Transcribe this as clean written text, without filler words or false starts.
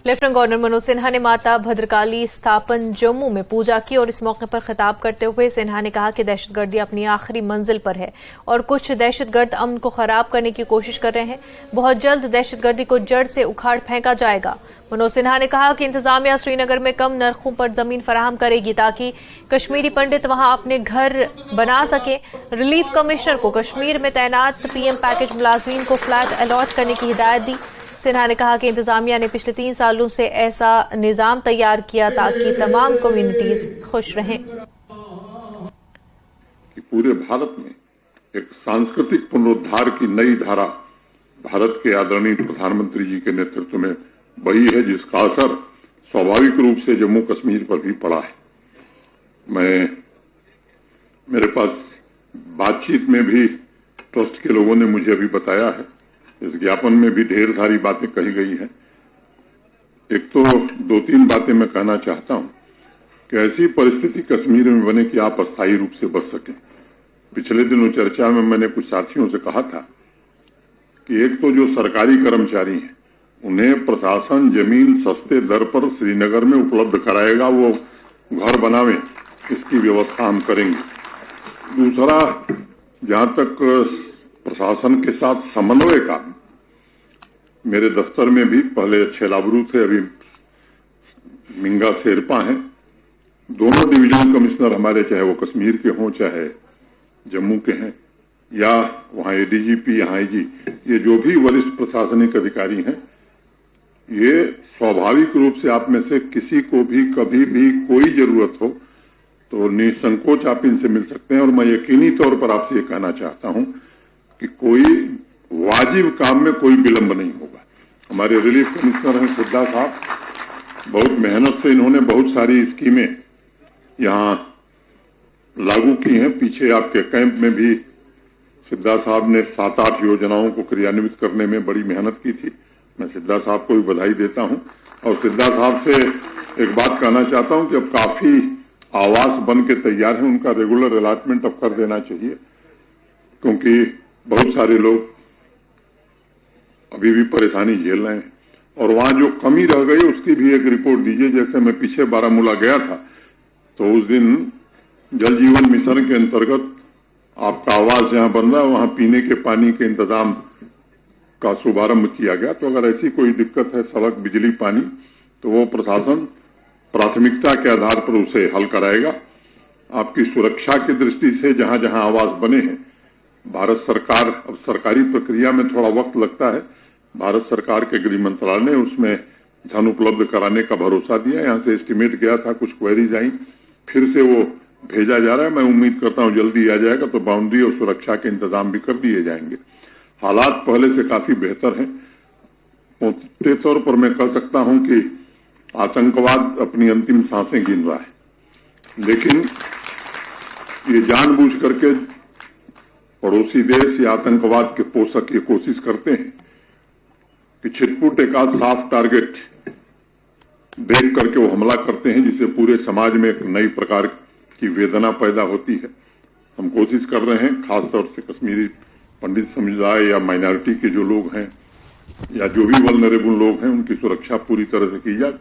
Lieutenant governor Manoj Sinha ने माता भद्रकाली स्थापन जम्मू में पूजा की और इस मौके पर खिताब करते हुए सिन्हा ने कहा कि दहशतगर्दी अपनी आखिरी मंजिल पर है और कुछ दहशतगर्द अमन को खराब करने की कोशिश कर रहे हैं। बहुत जल्द दहशतगर्दी को जड़ से उखाड़ फेंका जाएगा। मनोज सिन्हा ने कहा कि इंतजामिया श्रीनगर में कम नरखों पर जमीन फराहम करेगी ताकि कश्मीरी पंडित वहां अपने घर बना सकें। रिलीफ कमिश्नर को कश्मीर में तैनात पीएम पैकेज मुलाजमीन को फ्लैट अलॉट करने की हिदायत दी। सिन्हा ने कहा कि इंतजामिया ने पिछले 3 सालों से ऐसा निजाम तैयार किया ताकि तमाम कम्युनिटीज खुश रहें। पूरे भारत में एक सांस्कृतिक पुनरुद्धार की नई धारा भारत के आदरणीय प्रधानमंत्री जी के नेतृत्व में बही है, जिसका असर स्वाभाविक रूप से जम्मू कश्मीर पर भी पड़ा है। मेरे पास बातचीत में भी ट्रस्ट के लोगों ने मुझे अभी बताया है, इस ज्ञापन में भी ढेर सारी बातें कही गई हैं। एक तो 2-3 बातें मैं कहना चाहता हूं कि ऐसी परिस्थिति कश्मीर में बने कि आप अस्थायी रूप से बच सकें। पिछले दिनों चर्चा में मैंने कुछ साथियों से कहा था कि एक तो जो सरकारी कर्मचारी हैं उन्हें प्रशासन जमीन सस्ते दर पर श्रीनगर में उपलब्ध कराएगा, वो घर बनावें, इसकी व्यवस्था हम करेंगे। दूसरा, जहां तक प्रशासन के साथ समन्वय का, मेरे दफ्तर में भी पहले अच्छे लाबरू थे, अभी मिंगा शेरपा हैं। दोनों डिवीजनल कमिश्नर हमारे, चाहे वो कश्मीर के हों चाहे जम्मू के हैं, या वहां एडीजीपी, यहाँ आईजी, ये जो भी वरिष्ठ प्रशासनिक अधिकारी हैं, ये स्वाभाविक रूप से आप में से किसी को भी कभी भी कोई जरूरत हो तो निसंकोच आप इनसे मिल सकते हैं। और मैं यकीनी तौर पर आपसे ये कहना चाहता हूं कि कोई वाजिब काम में कोई विलंब नहीं होगा। हमारे रिलीफ कमिश्नर हैं सिद्धा साहब, बहुत मेहनत से इन्होंने बहुत सारी स्कीमें यहां लागू की हैं। पीछे आपके कैंप में भी सिद्धा साहब ने 7-8 योजनाओं को क्रियान्वित करने में बड़ी मेहनत की थी। मैं सिद्धा साहब को भी बधाई देता हूं और सिद्धा साहब से एक बात कहना चाहता हूं कि अब काफी आवास बन के तैयार हैं, उनका रेगुलर अलॉटमेंट अब कर देना चाहिए, क्योंकि बहुत सारे लोग अभी भी परेशानी झेल रहे हैं। और वहां जो कमी रह गई उसकी भी एक रिपोर्ट दीजिए। जैसे मैं पीछे बारामूला गया था तो उस दिन जल जीवन मिशन के अंतर्गत आपका आवास जहां बन रहा है वहां पीने के पानी के इंतजाम का शुभारंभ किया गया। तो अगर ऐसी कोई दिक्कत है, सड़क, बिजली, पानी, तो वो प्रशासन प्राथमिकता के आधार पर उसे हल कराएगा। आपकी सुरक्षा की दृष्टि से जहां जहां आवास बने हैं, भारत सरकार, अब सरकारी प्रक्रिया में थोड़ा वक्त लगता है, भारत सरकार के गृह मंत्रालय ने उसमें धन उपलब्ध कराने का भरोसा दिया। यहां से एस्टीमेट गया था, कुछ क्वेरीज आई, फिर से वो भेजा जा रहा है। मैं उम्मीद करता हूं जल्दी आ जाएगा तो बाउंड्री और सुरक्षा के इंतजाम भी कर दिए जाएंगे। हालात पहले से काफी बेहतर हैं। मोटे तौर पर मैं कह सकता हूं कि आतंकवाद अपनी अंतिम सांसें गिन रहा है, लेकिन ये जानबूझ करके पड़ोसी देश या आतंकवाद के पोषक ये कोशिश करते हैं कि छिटपुट एक आध साफ टारगेट देख करके वो हमला करते हैं, जिससे पूरे समाज में एक नई प्रकार की वेदना पैदा होती है। हम कोशिश कर रहे हैं, खासतौर से कश्मीरी पंडित समुदाय या माइनॉरिटी के जो लोग हैं या जो भी वल्नरेबल लोग हैं, उनकी सुरक्षा पूरी तरह से की जाए।